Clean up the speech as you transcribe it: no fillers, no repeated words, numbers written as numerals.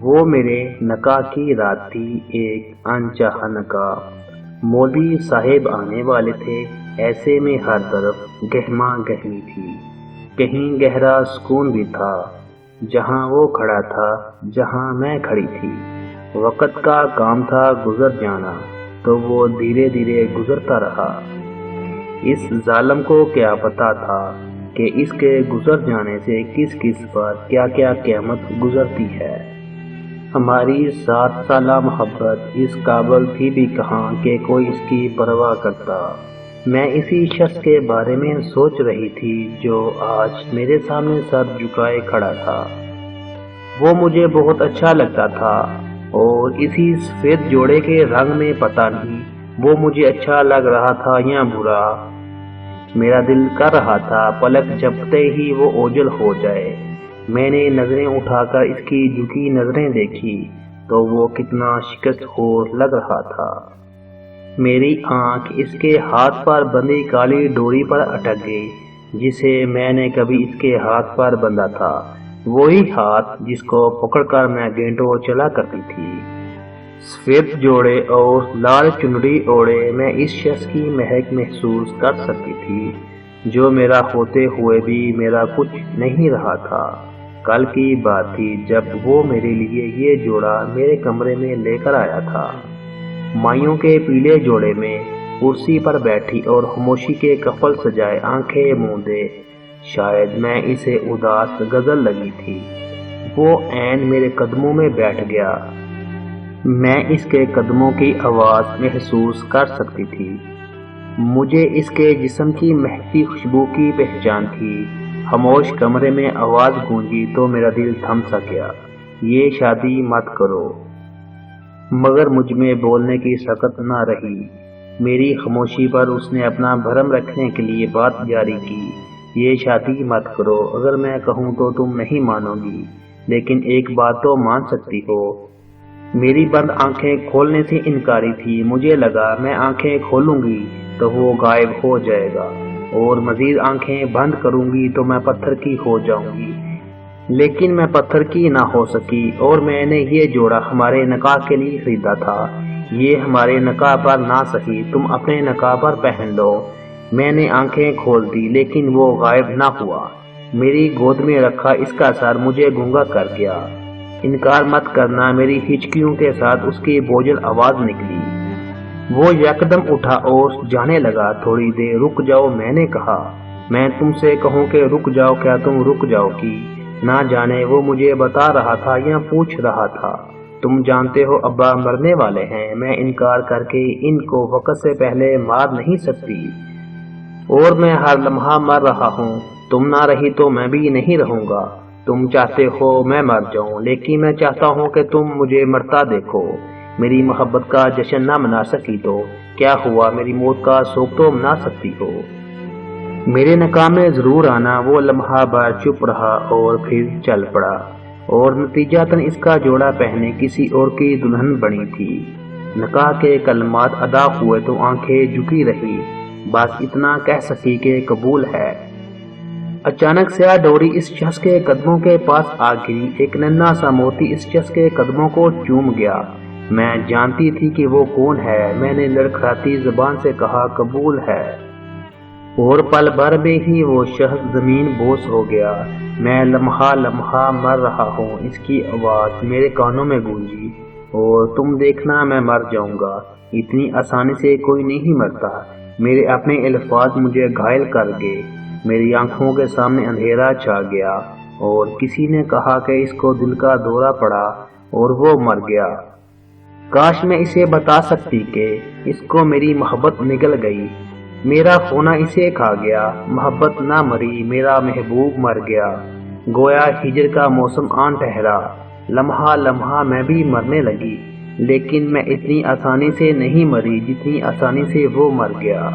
وہ میرے نکاح کی رات تھی، ایک انچاہا نکاح۔ مولوی صاحب آنے والے تھے، ایسے میں ہر طرف گہما گہمی تھی۔ کہیں گہرا سکون بھی تھا، جہاں وہ کھڑا تھا، جہاں میں کھڑی تھی۔ وقت کا کام تھا گزر جانا، تو وہ دھیرے دھیرے گزرتا رہا۔ اس ظالم کو کیا پتا تھا کہ اس کے گزر جانے سے کس کس پر کیا کیا قیامت گزرتی ہے۔ ہماری 7 سالہ محبت اس قابل تھی بھی کہاں کہ کوئی اس کی پرواہ کرتا۔ میں اسی شخص کے بارے میں سوچ رہی تھی جو آج میرے سامنے سر جھکائے کھڑا تھا۔ وہ مجھے بہت اچھا لگتا تھا، اور اسی سفید جوڑے کے رنگ میں پتہ نہیں وہ مجھے اچھا لگ رہا تھا یا برا۔ میرا دل کر رہا تھا پلک جھپکتے ہی وہ اوجھل ہو جائے۔ میں نے نظریں اٹھا کر اس کی جھکی نظریں دیکھی تو وہ کتنا شکست خور لگ رہا تھا۔ میری آنکھ اس کے ہاتھ پر بندھی کالی ڈوری پر اٹک گئی، جسے میں نے کبھی اس کے ہاتھ پر بندھا تھا، وہی ہاتھ جس کو پکڑ کر میں گھنٹوں چلا کرتی تھی۔ سفید جوڑے اور لال چنڑی اوڑھے میں اس شخص کی مہک محسوس کر سکتی تھی، جو میرا ہوتے ہوئے بھی میرا کچھ نہیں رہا تھا۔ کل کی بات تھی جب وہ میرے لیے یہ جوڑا میرے کمرے میں لے کر آیا تھا۔ مائیوں کے پیلے جوڑے میں کرسی پر بیٹھی اور خاموشی کے کفل سجائے آنکھیں موندے، شاید میں اسے اداس غزل لگی تھی۔ وہ عین میرے قدموں میں بیٹھ گیا۔ میں اس کے قدموں کی آواز محسوس کر سکتی تھی۔ مجھے اس کے جسم کی مہکتی خوشبو کی پہچان تھی۔ خاموش کمرے میں آواز گونجی تو میرا دل تھم سا گیا، یہ شادی مت کرو۔ مگر مجھ میں بولنے کی سخت نہ رہی۔ میری خاموشی پر اس نے اپنا بھرم رکھنے کے لیے بات جاری کی، یہ شادی مت کرو۔ اگر میں کہوں تو تم نہیں مانو گی، لیکن ایک بات تو مان سکتی ہو۔ میری بند آنکھیں کھولنے سے انکاری تھی۔ مجھے لگا میں آنکھیں کھولوں گی تو وہ غائب ہو جائے گا، اور مزید آنکھیں بند کروں گی تو میں پتھر کی ہو جاؤں گی۔ لیکن میں پتھر کی نہ ہو سکی، اور میں نے یہ جوڑا ہمارے نکاح کے لیے خریدا تھا۔ یہ ہمارے نکاح پر نہ سہی، تم اپنے نکاح پر پہن لو۔ میں نے آنکھیں کھول دی، لیکن وہ غائب نہ ہوا۔ میری گود میں رکھا اس کا سر مجھے گونگا کر گیا۔ انکار مت کرنا، میری ہچکیوں کے ساتھ اس کی بوجھل آواز نکلی۔ وہ یکدم اٹھا اور جانے لگا۔ تھوڑی دیر رک جاؤ، میں نے کہا۔ میں تم سے کہوں کہ رک جاؤ، کیا تم رک جاؤ گی؟ نہ جانے وہ مجھے بتا رہا تھا یا پوچھ رہا تھا۔ تم جانتے ہو ابا مرنے والے ہیں، میں انکار کر کے ان کو وقت سے پہلے مار نہیں سکتی، اور میں ہر لمحہ مر رہا ہوں۔ تم نہ رہی تو میں بھی نہیں رہوں گا۔ تم چاہتے ہو میں مر جاؤں، لیکن میں چاہتا ہوں کہ تم مجھے مرتا دیکھو۔ میری محبت کا جشن نہ منا سکی تو کیا ہوا، میری موت کا سوگ تو منا سکتی ہو۔ میرے نکاح میں ضرور آنا۔ وہ لمحہ بھر چپ رہا اور پھر چل پڑا، اور نتیجتاً اس کا جوڑا پہنے کسی اور کی دلہن بنی تھی۔ نکاح کے کلمات ادا ہوئے تو آنکھیں جھکی رہی، بس اتنا کہہ سکی کہ قبول ہے۔ اچانک سیاہ ڈوری اس شخص کے قدموں کے پاس آ گری۔ ایک ننھا سا موتی اس شخص کے قدموں کو چوم گیا۔ میں جانتی تھی کہ وہ کون ہے۔ میں نے لڑکھڑاتی زبان سے کہا، قبول ہے، اور پل بھر میں ہی وہ شخص زمین بوس ہو گیا۔ میں لمحہ لمحہ مر رہا ہوں، اس کی آواز میرے کانوں میں گونجی، اور تم دیکھنا میں مر جاؤں گا۔ اتنی آسانی سے کوئی نہیں مرتا۔ میرے اپنے الفاظ مجھے گھائل کر گئے۔ میری آنکھوں کے سامنے اندھیرا چھا گیا، اور کسی نے کہا کہ اس کو دل کا دورہ پڑا اور وہ مر گیا۔ کاش میں اسے بتا سکتی کہ اس کو میری محبت نگل گئی، میرا ہونا اسے کھا گیا۔ محبت نہ مری، میرا محبوب مر گیا۔ گویا ہجر کا موسم آن ٹھہرا۔ لمحہ لمحہ میں بھی مرنے لگی، لیکن میں اتنی آسانی سے نہیں مری جتنی آسانی سے وہ مر گیا۔